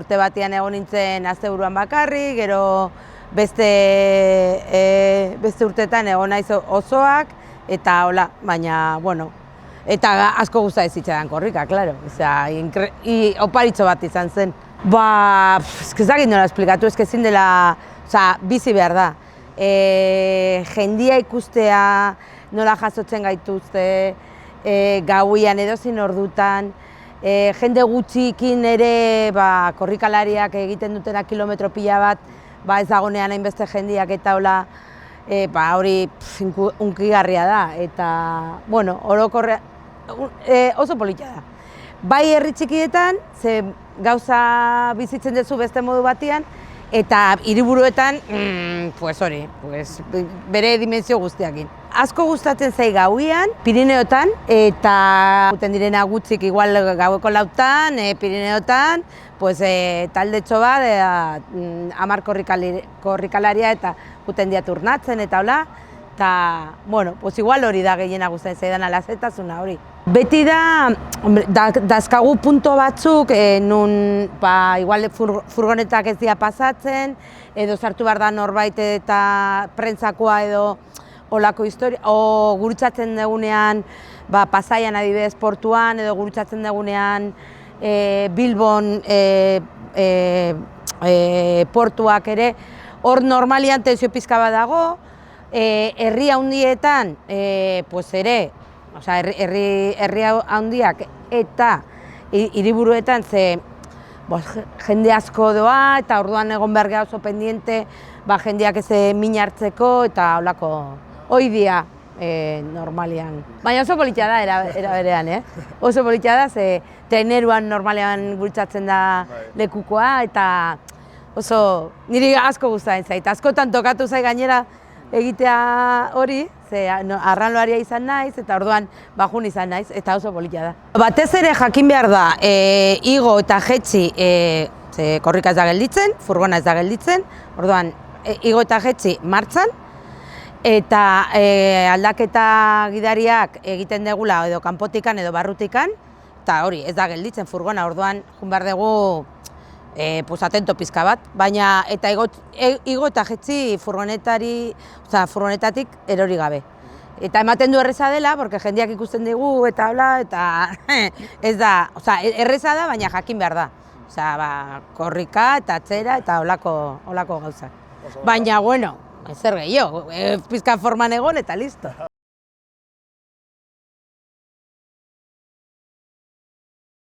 Urte batean egon nintzen asteburuan bakarrik, gero beste urteetan egon naiz osoak, eta hola, baina, bueno, eta asko gusta ez zitzaidan korrika, claro, oparitxo bat izan zen. Ba, ezakit nola esplikatu, ezin dela, bizi behar da. Jendia ikustea, nola jasotzen gaituzte, gauian edozein ordutan, jende gutxikin ere korrikalariak egiten dutena kilometro pila bat, ez dagonean hainbeste jendiak eta hola, hori hunkigarria da, eta, bueno, orokorrean oso politia da. Bai herri txikietan, ze gauza bizitzen duzu beste modu batean, eta hiriburuetan, hori, bere dimensio guztiakin. Asko gustatzen zai gauian, Pirineotan, eta guten direna gutxik igual gaueko 4tan, Pirineotan, taldetxo bat, 10 korrikalaria eta guten dia turnatzen eta hola, eta, bueno, igual hori da gehiena gustatzen zaidan alazetasuna hori. Beti dazkagu punto batzuk, nun, igual furgonetak ez dira pasatzen, edo sartu behar da norbait eta prentzakoa edo olako historia, o gurutzatzen dugunean Pasaian adibidez portuan, edo gurutzatzen dugunean Bilbon portuak ere, hor normalian tensio pizka bat dago, herri handietan ere, herri handiak eta hiriburuetan jende asko doa, eta orduan egon behar geha oso pendiente jendeak ez min hartzeko eta holako oidia normalian. Baina oso politia da era berean, oso politia da, ze treneruan normalean gurutzatzen da lekukoa, eta oso niri asko gustatzen zait. Askotan tokatu zait gainera egitea hori, ze arranloaria izan naiz, eta orduan bajun izan naiz, eta oso politia da. Batez ere jakin behar da, igo eta jetxi korrika ez da gelditzen, furgona ez da gelditzen, orduan igo eta jetxi martxan, eta aldaketa gidariak egiten degula edo kanpotikan edo barrutikan, eta hori ez da gelditzen furgona, orduan jun behar dugu atento pizka bat, baina eta igo eta jetxi furgonetatik erori gabe. Eta ematen du erreza dela, porque jendeak ikusten digu eta hola, eta ez da, erreza da, baina jakin behar da. Korrika eta atzera eta holako gauza. Baina, bueno, zer gehiago, pizka forman egon eta listo.